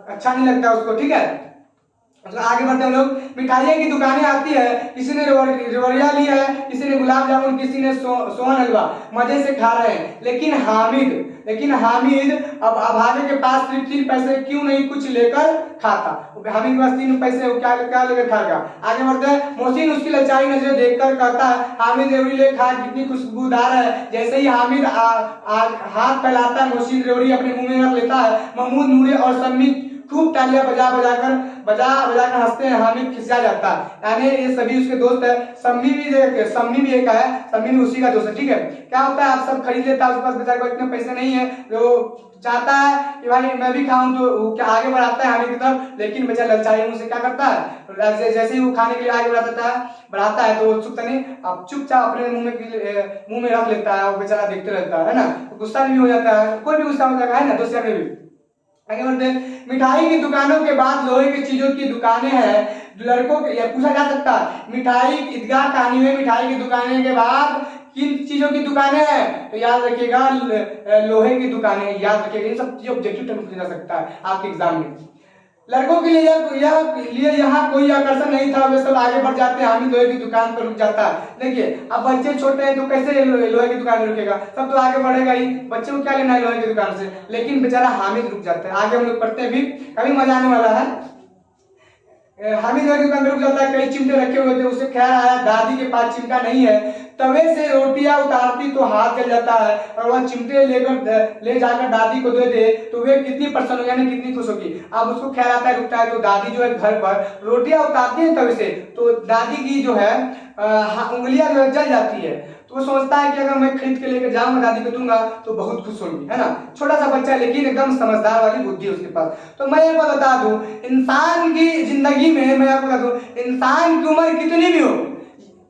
Speaker 1: अच्छा नहीं लगता उसको, ठीक है। तो आगे बढ़ते हम लोग, मिठाइयों की दुकानें आती है, किसी ने रेवड़िया ली है, किसी ने गुलाब जामुन, किसी ने सोहन हलवा, मजे से खा रहे हैं। लेकिन हामिद अब अभागे के पास सिर्फ 3 पैसे क्यों नहीं कुछ लेकर खाता। हामिद के पास 3 पैसे, वो क्या लेकर खाएगा। आगे बढ़ते हैं, मोहसिन उसकी ललचाई नजरें देखकर कहता है, हामिद रेवड़ी ले खा, कितनी खुशबूदार है। जैसे ही हामिद हाथ फैलाता है, मोहसिन रेवड़ी अपने मुंह में रख लेता है। महमूद, नूरे और सम्मी खूब तालियां बजा कर हंसते हैं। हामिद खिंचा जाता है, यानी ये सभी उसके दोस्त है। सम्मी भी एक है, सम्मी भी उसी का दोस्त है, ठीक है। क्या होता है, आप सब खरीद लेता है, उसके पास बेचारे को इतने पैसे नहीं है, जो चाहता है कि भाई मैं भी खाऊं, तो वो क्या आगे बढ़ाता है हामिद की तरफ, लेकिन बेचारा ललचाई मुंह से क्या करता है, जैसे ही वो खाने के लिए आगे बढ़ाता है तो उत्सुकता नहीं, अब चुपचाप अपने मुंह में रख लेता है। वो बेचारा देखते रहता है ना, तो गुस्सा भी हो जाता है, कोई भी गुस्सा हो जाता है ना, दूसरे में भी। आगे बढ़ते हैं, मिठाई की दुकानों के बाद लोहे की चीजों की दुकानें हैं। लड़कों के, यह पूछा जा सकता है, मिठाई ईदगाह कहानी में मिठाई की दुकानें के बाद किन चीजों की दुकानें हैं, तो याद रखिएगा लोहे की दुकानें, याद रखिएगा। ये सब चीजें ऑब्जेक्टिव टाइप में पूछा जा सकता है आपके एग्जाम में। लड़कों के लिए यहाँ कोई आकर्षण नहीं था, वे सब आगे बढ़ जाते हैं। हामिद लोहे की दुकान पर रुक जाता है। देखिए अब बच्चे छोटे हैं, तो कैसे लोहे की दुकान में रुकेगा, सब तो आगे बढ़ेगा ही, बच्चे को क्या लेना है लोहे की दुकान से, लेकिन बेचारा हामिद रुक जाता है। आगे हम लोग पढ़ते हैं, भी कभी मजा आने वाला है। हामिद लोहे की दुकान पर रुक जाता है, कई चिमटे रखे हुए थे, उसे ख्याल आया दादी के पास चिमटा नहीं है। तवे से रोटियां उतारती तो हाथ जल जाता है, और वह चिमटे ले जाकर दादी को दे दे तो वे कितनी प्रसन्न हो, यानी कितनी खुश होगी। अब उसको ख्याल आता है, रुकता है, तो दादी जो है घर पर रोटियां उतारती है तवे से, तो दादी की जो है उंगलियां जो है जल जाती है। तो वो सोचता है कि अगर मैं खरीद के लेकर जाऊंगा दादी को दूंगा तो बहुत खुश होगी, है ना। छोटा सा बच्चा, लेकिन एकदम समझदार वाली बुद्धि उसके पास। तो मैं आपको बता दूं, इंसान की जिंदगी में मैं आपको बता दूं, इंसान की उम्र कितनी भी हो,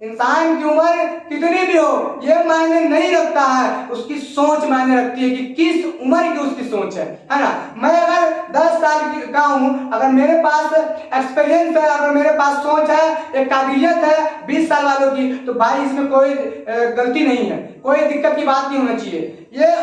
Speaker 1: इंसान की उम्र कितनी भी हो ये मायने नहीं रखता है, उसकी सोच मायने रखती है कि किस उम्र की उसकी सोच है ना। मैं अगर 10 साल का हूं, अगर मेरे पास एक्सपीरियंस है, अगर मेरे पास सोच है, एक काबिलियत है 20 साल वालों की, तो भाई इसमें कोई गलती नहीं है, कोई दिक्कत की बात नहीं होना चाहिए। ये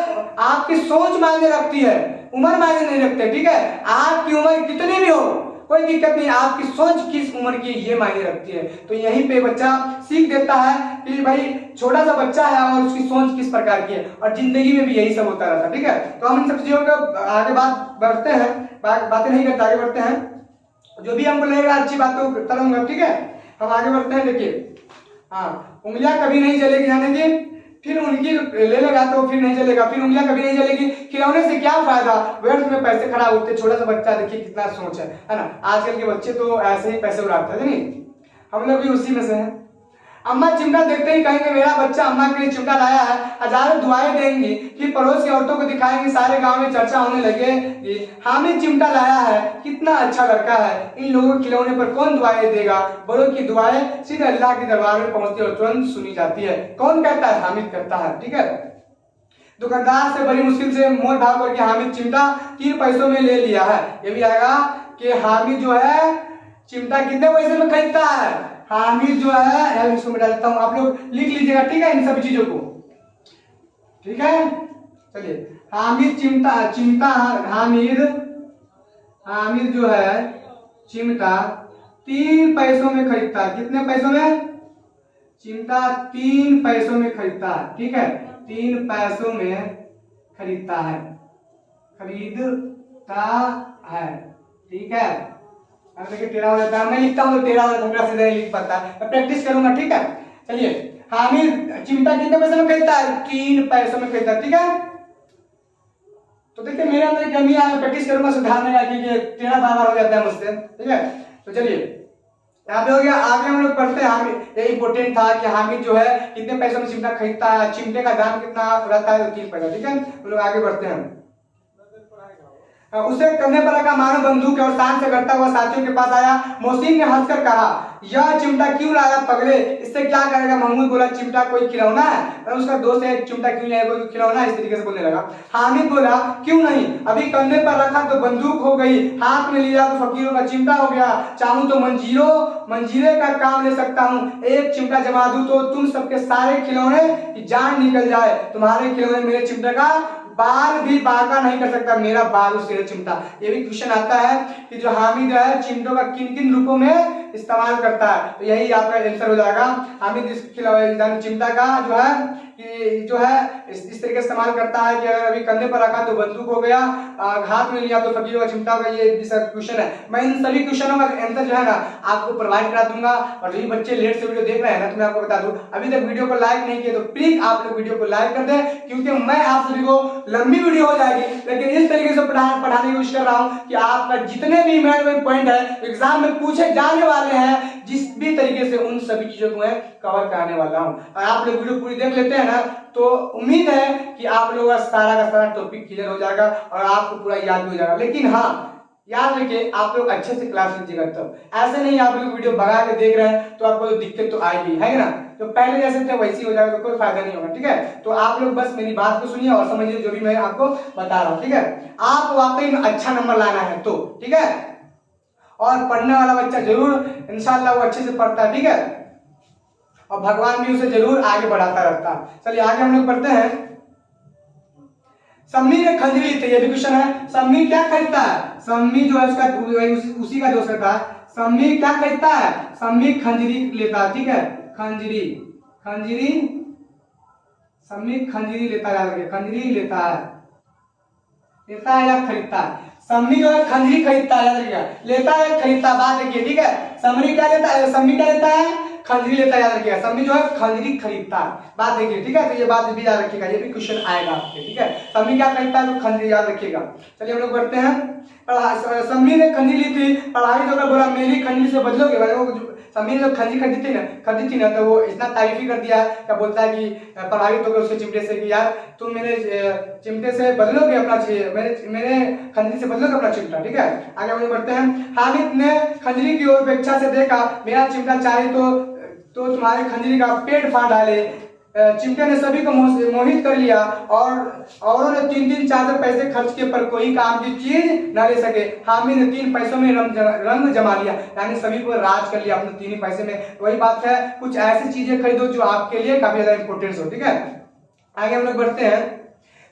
Speaker 1: आपकी सोच मायने रखती है, उम्र मायने नहीं रखते। ठीक है, आपकी उम्र कितनी भी हो कोई दिक्कत नहीं, आपकी सोच किस उम्र की ये मायने रखती है। तो यहीं पे बच्चा सीख देता है कि भाई छोटा सा बच्चा है और उसकी सोच किस प्रकार की है, और जिंदगी में भी यही सब होता रहता है। ठीक है, तो हम इन सब चीजों को आगे बात बढ़ते हैं, बातें नहीं करते, आगे बढ़ते हैं। जो भी हमको लगेगा अच्छी बातों करूंगा। ठीक है, हम आगे बढ़ते हैं। देखिए, हाँ, उंगलियां कभी नहीं जलेगी, यानी कि फिर उनकी ले लेगा तो फिर नहीं चलेगा, फिर उंगलियां कभी नहीं चलेगी, खिलौने से क्या फायदा, व्यर्थ में पैसे खराब होते। छोटा सा बच्चा देखिए कितना सोच है ना। आजकल के बच्चे तो ऐसे ही पैसे उड़ाते हैं, नहीं, हम लोग भी उसी में से हैं। अम्मा चिमटा देखते ही कहेंगे मेरा बच्चा अम्मा के लिए चिमटा लाया है, हजारों दुआएं देंगी, फिर पड़ोस की औरतों को दिखाएंगे, सारे गांव में चर्चा होने लगेगी, हामिद चिमटा लाया है, कितना अच्छा लड़का है, इन लोगों के खिलौने पर कौन दुआएं देगा। बड़ों की दुआएं सीधे अल्लाह के दरबार में पहुंचती है और तुरंत सुनी जाती है। कौन कहता है? हामिद कहता है। ठीक है, दुकानदार से बड़ी मुश्किल से मोल भाव करके हामिद चिमटा 3 पैसों में ले लिया है। ये भी आएगा कि हामिद जो है चिमटा कितने पैसे में खरीदता है। हामिद जो है, यार इसको मैं डाल देता हूं, आप लोग लिख लीजिएगा। ठीक है, इन सभी चीजों को। ठीक है, चलिए, हामिद हामिद जो है चिमटा 3 पैसों में खरीदता है। कितने पैसों में? चिमटा 3 पैसों में खरीदता है। ठीक है, 3 पैसों में खरीदता है, ठीक है। देखिए टेढ़ा हो जाता है, मैं लिखता हूँ तो टेढ़ा हो जाता है, सीधा नहीं लिख पाता है, मैं प्रैक्टिस करूंगा। ठीक है, चलिए, हामिद चिमटा कितने पैसे में खरीदता है? 3 पैसों में खरीदता है। ठीक है, तो देखिए मेरे अंदर एक कमी है, प्रैक्टिस करूंगा, सुधारने का, क्योंकि टेढ़ा बार हो जाता है मुझसे। ठीक है, तो चलिए यहाँ पे हो गया। आगे हम लोग पढ़ते हैं। हामिद, ये इंपॉर्टेंट था कि हामिद जो है कितने पैसों में चिमटा खरीदता है, चिमटे का दाम कितना रहता है, तो 3 पैसा। ठीक है, हम लोग आगे बढ़ते हैं। उसे कंधे पर रखा मानो बंदूक और शान से करता हुआ साथियों के पास आया। मोहसिन ने हंसकर कहा, यह चिमटा क्यों लाया पगले, इससे क्या करेगा? महमूद बोला, चिमटा कोई खिलौना है, और उसका दोस्त है, चिमटा क्यों लाया, कोई खिलौना है, इस तरीके से बोलने लगा। हामिद बोला, क्यों नहीं, अभी कंधे पर रखा तो बंदूक हो गई, हाथ में लिया तो फकीरों का चिमटा हो गया, चाहूं तो मंजीरे का काम ले सकता हूँ, एक चिमटा जमा दूं तो तुम सबके सारे खिलौने की जान निकल जाए, तुम्हारे खिलौने मेरे चिमटे का बाल भी बांका नहीं कर सकता, मेरा बाल उसके चिमटा। ये भी क्वेश्चन आता है कि जो हामिद है चिमटों का किन किन रूपों में इस्तेमाल करता है, तो यही आपका आंसर हो जाएगा। हामिद इस चिमटा का जो है इस तरीके से इस्तेमाल करता है कि अगर अभी कंधे पर रखा तो बंदूक हो गया, हाथ में लिया तो फकीरों का चिमटा होगा। ये क्वेश्चन है। मैं इन सभी क्वेश्चनों का आंसर जो है ना आपको प्रोवाइड करा दूंगा, और जो बच्चे लेट से वीडियो देख रहे हैं ना, तो मैं आपको बता दूं, अभी तक वीडियो को लाइक नहीं किया तो प्लीज आप लोग वीडियो को लाइक कर दें, क्योंकि मैं आप सभी को लंबी वीडियो हो जाएगी, लेकिन इस तरीके से पढ़ाने की कोशिश कर रहा हूं कि आपका जितने भी मेन पॉइंट है एग्जाम में पूछे जाने वाले हैं, जिस भी तरीके से उन सभी चीजों को मैं कवर कराने वाला हूं। और आप लोग वीडियो पूरी देख लेते हैं ना, तो उम्मीद है कि आप लोगों का सारा टॉपिक क्लियर हो जाएगा और आपको पूरा याद भी हो जाएगा। लेकिन हाँ, याद रखिए आप लोग अच्छे से क्लास लीजिएगा, तब ऐसे नहीं आप लोग वीडियो भगा के देख रहे हैं तो आपको तो दिक्कत तो आएगी, है ना। तो पहले जैसे थे वैसी हो जाएगा तो कोई फायदा नहीं होगा। ठीक है, तो आप लोग बस मेरी बात को सुनिए और समझिए जो भी मैं आपको बता रहा हूँ। ठीक है, आप वाकई में अच्छा नंबर लाना है तो, ठीक है, और पढ़ने वाला बच्चा जरूर इंशाल्लाह वो अच्छे से पढ़ता है। ठीक है, और भगवान भी उसे जरूर आगे बढ़ाता रहता है। चलिए आगे हम लोग पढ़ते हैं। सम्मी ने खंजरी, तो ये भी क्वेश्चन है, सम्मी क्या खरीदता है? सम्मी जो है उसका उसी का दोस्त रहता है। सम्मी क्या खरीदता है? सम्मी खंजरी लेता है। ठीक है, खंजरी सम्मी खंजरी लेता है, खंजरी लेता है या खरीदता है? सम्मी जो है खंजरी खरीदता है, लेता है खरीदता, बात देखिए। ठीक है, सम्मी क्या लेता है? सम्मी क्या लेता है? खंजरी लेता है, याद रखिएगा। सम्मी जो है खंजरी खरीदता है, बात देखिए। ठीक है, तो ये बात भी याद रखिएगा, ये भी क्वेश्चन आएगा आपके। ठीक है, सम्मी क्या खरीदता है? तो खंजरी, याद रखिएगा। चलिए हम लोग बढ़ते हैं। सम्मी ने खंजरी ली थी, पढ़ाई तो बोला मेरी खंजरी से बदलोगे। सम्मी ने जब खंजरी खरीदी थी ना तो वो इतना तारीफ ही कर दिया, क्या बोलता है कि प्रभावित हो गए उसके चिमटे से कि यार तुम मेरे चिमटे से बदलोगे अपना, मेरे खंजरी से बदलोगे अपना चिमटा। ठीक है, आगे हम बढ़ते हैं। हामिद ने खंजरी की ओर उपेक्षा से देखा, मेरा चिमटा चाहे तो तो तुम्हारे खंजरी का पेट फाड़ डाले। चिमटे ने सभी को मोहित कर लिया और औरों ने 3-3 4 पैसे खर्च किए पर कोई काम की चीज न ले सके। हामिद ने 3 पैसों में रंग जमा लिया, यानी सभी को राज कर लिया अपने 3 ही पैसे में। वही बात है, कुछ ऐसी चीजें खरीदो जो आपके लिए काफी ज्यादा इंपॉर्टेंट हो। ठीक है, आगे हम लोग बढ़ते हैं।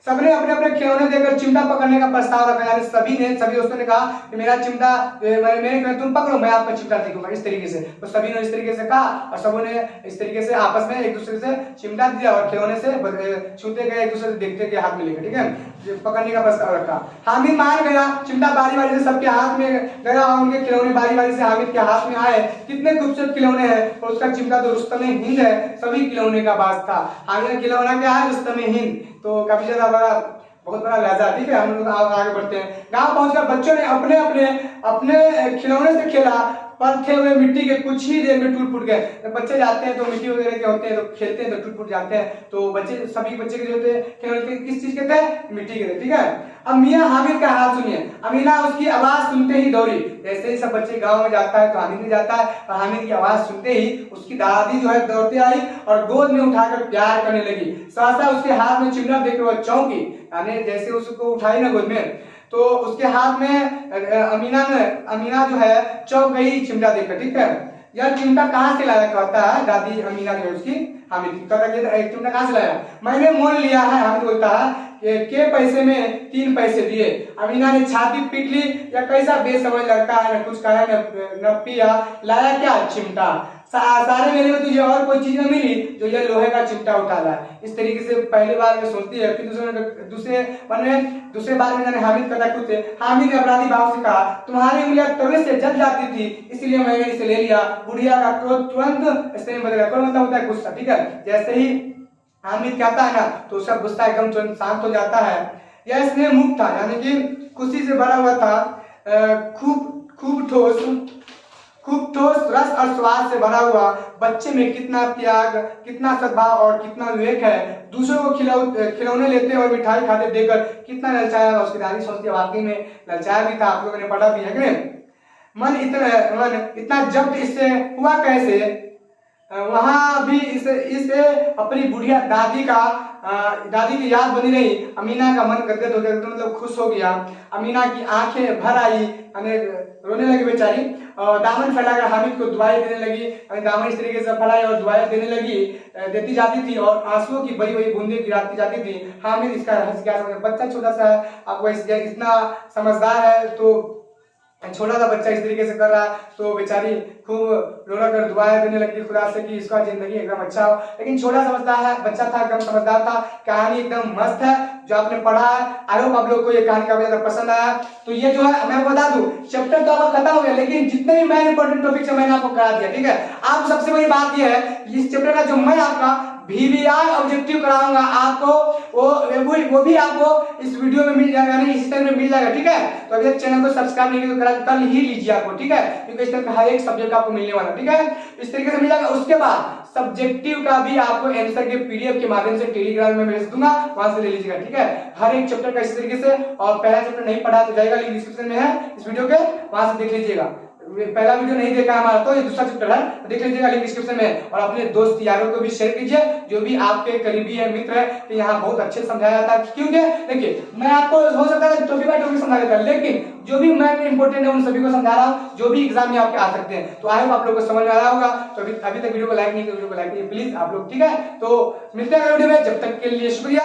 Speaker 1: सबने अपने अपने खिलौने देकर चिमटा पकड़ने का प्रस्ताव रखा, यानी सभी दोस्तों ने कहा कि मेरा चिमटा मेरे तुम पकड़ो, मैं आपका चिमटा देखूंगा, इस तरीके से। तो सभी ने इस तरीके से कहा और सबों ने इस तरीके से आपस में एक दूसरे से चिमटा दिया और खिलौने से छूते गए, एक दूसरे से देखते गए, हाथ में लेकर। ठीक है, पकड़ने का प्रस्ताव रखा। हामिद मान गया, चिमटा बारी बारी से सबके हाथ में गया और उनके खिलौने बारी बारी से हामिद के हाथ में आए। कितने खूबसूरत खिलौने हैं, और उसका चिमटा तो रुस्तम हिंद है, सभी खिलौने का बाज था। हामिद का खिलौना क्या है, रुस्तम हिंद, तो काफी ज्यादा बहुत बड़ा लहजा। ठीक है, हम लोग आगे बढ़ते हैं। गांव पहुंचकर बच्चों ने अपने अपने अपने खिलौने से खेला, पर थे हुए मिट्टी के कुछ ही देर में टूट फूट गए। जब बच्चे जाते हैं तो मिट्टी वगैरह के होते हैं, तो खेलते हैं तो टूट फूट जाते हैं। तो सभी बच्चे के जो होते हैं खिलौने किस चीज के थे, मिट्टी के थे। ठीक है, अब मियां हामिद का हाथ सुनिए। अमीना उसकी आवाज सुनते ही दौड़ी। जैसे ही सब बच्चे गांव में जाता है तो हामिद में जाता है, और हामिद की आवाज सुनते ही उसकी दादी जो है दौड़ते आई और गोद में उठाकर प्यार करने लगी। सहसा उसके हाथ में चिमटा देकर वह चौंकी, यानी जैसे उसको उठाई ना गोद में, तो उसके हाथ में अमीना जो है चौंक गई चिमटा देखकर। ठीक है, यह चिमटा कहाँ से लाया, कहता है दादी अमीना जो है उसकी हामिद की, कहता है चिमटा कहाँ से लाया, मैंने मोल लिया है। हामिद बोलता है के पैसे में 3 पैसे दिए। अमीना ने छाती पीट ली, या कैसा बेसमझ लड़का है, न कुछ खाया न पिया, लाया क्या, चिमटा। सारे मेले में तुझे और कोई चीज न मिली जो ये लोहे का चिमटा उठा ला। इस तरीके से पहली बार में सोचती है, फिर दूसरे बार में जाने हामिद कहता खुद से। हामिद ने अपराधी भाव से कहा, तुम्हारी उंगलियां तवे से जल जाती थी, इसलिए मैंने इसे ले लिया। बुढ़िया का क्रोध तुरंत इससे बदल गया। क्रोध मतलब होता है गुस्सा। ठीक है, जैसे ही हामिद कहता है ना तो उसका गुस्सा एकदम तुरंत शांत हो जाता है। यह स्नेह मुक्त था, यानी कि खुशी से भरा हुआ था। खूब ठोस रस और स्वाद से भरा हुआ। बच्चे में कितना त्याग, कितना सद्भाव और कितना विवेक है। दूसरों को खिलौने लेते और मिठाई खाते देखकर कितना ललचाया। उसकी दादी सोचती है वाकई में ललचाया भी था, आप लोगों ने पढ़ा भी है कि मन इतना जब्त इससे हुआ कैसे। वहां भी इसे अपनी बुढ़िया दादी की याद बनी रही। अमीना का मन गदगद हो गया, मतलब खुश हो गया। अमीना की आंखें भर आई, रोने लगी बेचारी, और दामन फैलाकर हामिद को दुआएं देने लगी। दामन इस तरीके से फैलाई और दुआएं देती जाती थी और आंसुओं की बड़ी बड़ी बूंदें गिराती जाती थी। हामिद इसका रहस्य क्या समझ, बच्चा छोटा सा है, आपको इतना समझदार है, तो छोटा सा बच्चा इस तरीके से कर रहा है, तो बेचारी खूब रो कर दुआएं देने लगी खुदा से कि इसका जिंदगी एकदम अच्छा हो। लेकिन छोटा समझदार है, बच्चा था, एकदम समझदार था। कहानी एकदम मस्त है जो आपने पढ़ा है। आई होप आप लोग को ये कहानी काफी ज्यादा पसंद आया। तो ये जो है मैं बता दूं, चैप्टर तो आपका खत्म हो गया, लेकिन जितने भी मैं इंपॉर्टेंट टॉपिक है मैंने आपको करा दिया। ठीक है, आप सबसे बड़ी बात यह है, इस चैप्टर का जो मैं आपका VBI ऑब्जेक्टिव कराऊंगा आपको, वो भी आपको इस वीडियो में मिल जाएगा, यानी इस टाइम में मिल जाएगा। ठीक है, तो अभी चैनल को सब्सक्राइब नहीं किया तो कल ही लीजिए आपको। ठीक है, क्योंकि इस टाइम का हर एक सब्जेक्ट आपको मिलने वाला। ठीक है, इस तरीके से मिल जाएगा। उसके बाद सब्जेक्टिव का भी आपको आंसर के PDF के माध्यम से टेलीग्राम में भेज दूंगा, वहां से ले लीजिएगा। ठीक है, हर एक चैप्टर का इस तरीके से, और पहला चैप्टर नहीं पढ़ा तो जाएगा, लिंक डिस्क्रिप्शन में है इस वीडियो के, वहां से देख लीजिएगा। पहला वीडियो नहीं देखा हमारा तो ये दूसरा चैप्टर है, तो देख लीजिएगा लिंक डिस्क्रिप्शन में। और अपने दोस्त यारों को भी शेयर कीजिए, जो भी आपके करीबी है, मित्र है, कि यहाँ बहुत अच्छे समझाया जाता है। क्योंकि देखिए, मैं आपको हो सकता है टॉपिक बाय टॉपिक समझा देता, लेकिन जो भी मैं इंपॉर्टेंट है उन सभी को समझा रहा हूँ, जो भी एग्जाम में आपके आ सकते हैं। तो आई होप आप लोगों को समझ में आ रहा होगा। तो अभी तक वीडियो को लाइक नहीं किया, वीडियो को लाइक कीजिए प्लीज आप लोग। ठीक है, तो मिलते हैं अगले वीडियो में, जब तक के लिए शुक्रिया।